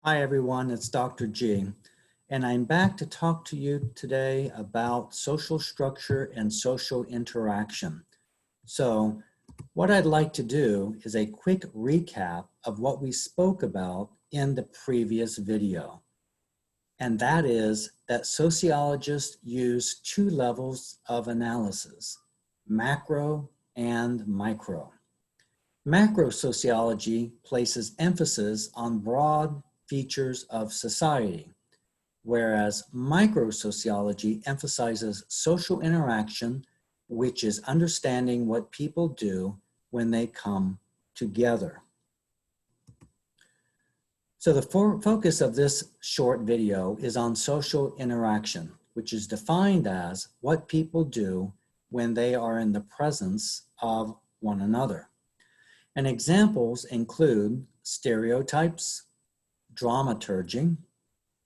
Hi everyone, it's Dr. G, and I'm back to talk to you today about social structure and social interaction. So what I'd like to do is a quick recap of what we spoke about in the previous video. And that is that sociologists use two levels of analysis, macro and micro. Macro sociology places emphasis on broad features of society, whereas microsociology emphasizes social interaction, which is understanding what people do when they come together. So the focus of this short video is on social interaction, which is defined as what people do when they are in the presence of one another. And examples include stereotypes, dramaturgy,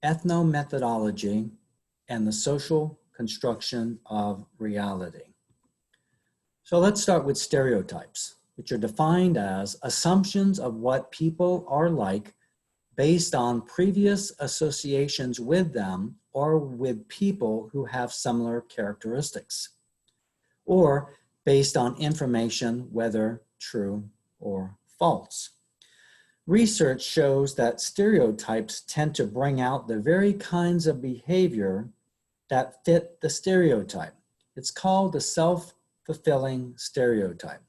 ethnomethodology, and the social construction of reality. So let's start with stereotypes, which are defined as assumptions of what people are like based on previous associations with them or with people who have similar characteristics, or based on information, whether true or false. Research shows that stereotypes tend to bring out the very kinds of behavior that fit the stereotype. It's called the self-fulfilling stereotype.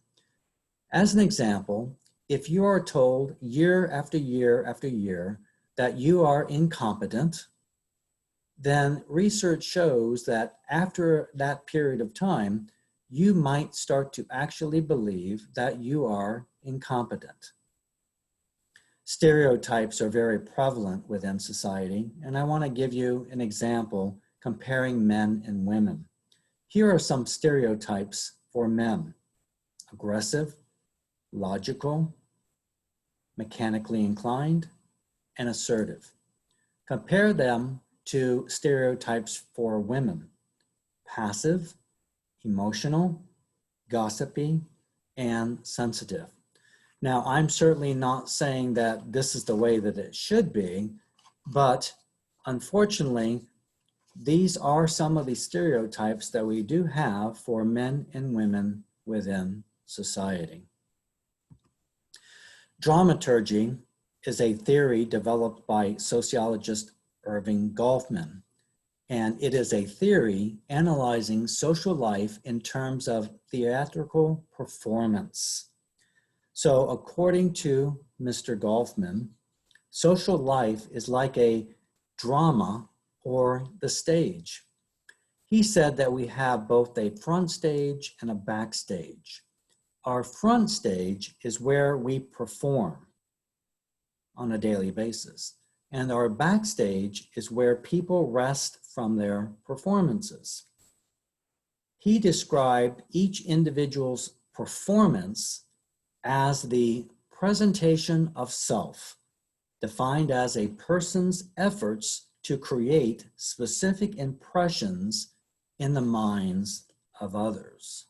As an example, if you are told year after year after year that you are incompetent, then research shows that after that period of time, you might start to actually believe that you are incompetent. Stereotypes are very prevalent within society, and I want to give you an example comparing men and women. Here are some stereotypes for men: aggressive, logical, mechanically inclined, and assertive. Compare them to stereotypes for women: passive, emotional, gossipy, and sensitive. Now, I'm certainly not saying that this is the way that it should be, but unfortunately, these are some of the stereotypes that we do have for men and women within society. Dramaturgy is a theory developed by sociologist Irving Goffman, and it is a theory analyzing social life in terms of theatrical performance. So according to Mr. Goffman, social life is like a drama or the stage. He said that we have both a front stage and a backstage. Our front stage is where we perform on a daily basis, and our backstage is where people rest from their performances. He described each individual's performance as the presentation of self, defined as a person's efforts to create specific impressions in the minds of others.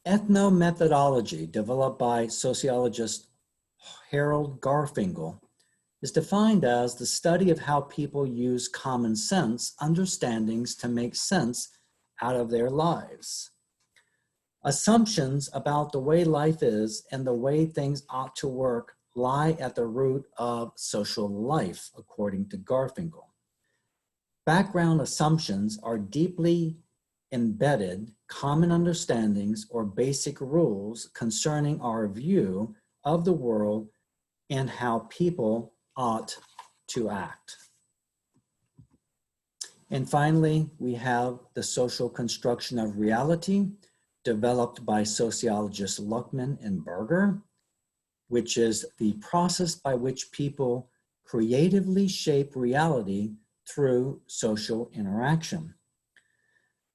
Ethnomethodology, developed by sociologist Harold Garfinkel, is defined as the study of how people use common sense understandings to make sense out of their lives. Assumptions about the way life is and the way things ought to work lie at the root of social life, according to Garfinkel. Background assumptions are deeply embedded common understandings or basic rules concerning our view of the world and how people ought to act. And finally, we have the social construction of reality, developed by sociologists Luckman and Berger, which is the process by which people creatively shape reality through social interaction.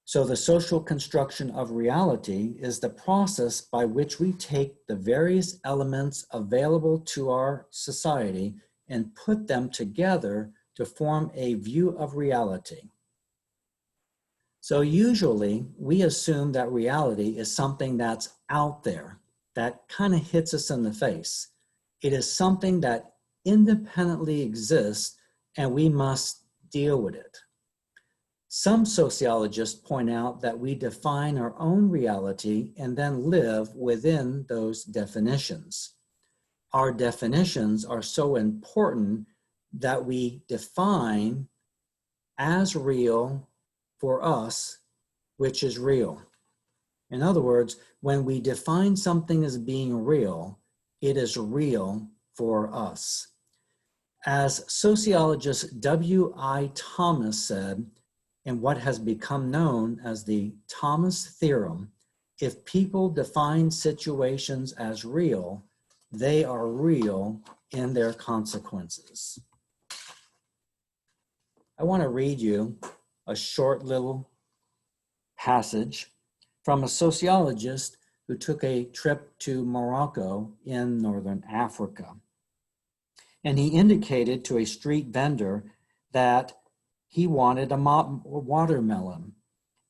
So the social construction of reality is the process by which we take the various elements available to our society and put them together to form a view of reality. So usually we assume that reality is something that's out there, that kind of hits us in the face. It is something that independently exists and we must deal with it. Some sociologists point out that we define our own reality and then live within those definitions. Our definitions are so important that we define as real for us, which is real. In other words, when we define something as being real, it is real for us. As sociologist W.I. Thomas said, in what has become known as the Thomas theorem, if people define situations as real, they are real in their consequences. I want to read you a short little passage from a sociologist who took a trip to Morocco in northern Africa. And he indicated to a street vendor that he wanted a watermelon.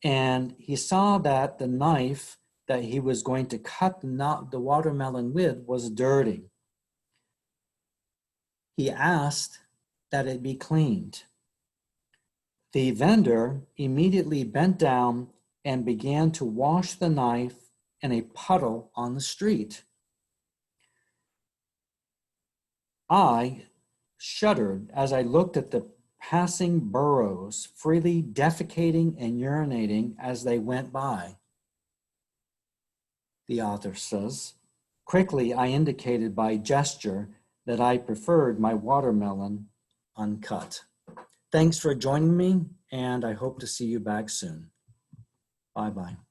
And he saw that the knife that he was going to cut the watermelon with was dirty. He asked that it be cleaned. The vendor immediately bent down and began to wash the knife in a puddle on the street. I shuddered as I looked at the passing burros, freely defecating and urinating as they went by. The author says, quickly I indicated by gesture that I preferred my watermelon uncut. Thanks for joining me, and I hope to see you back soon. Bye-bye.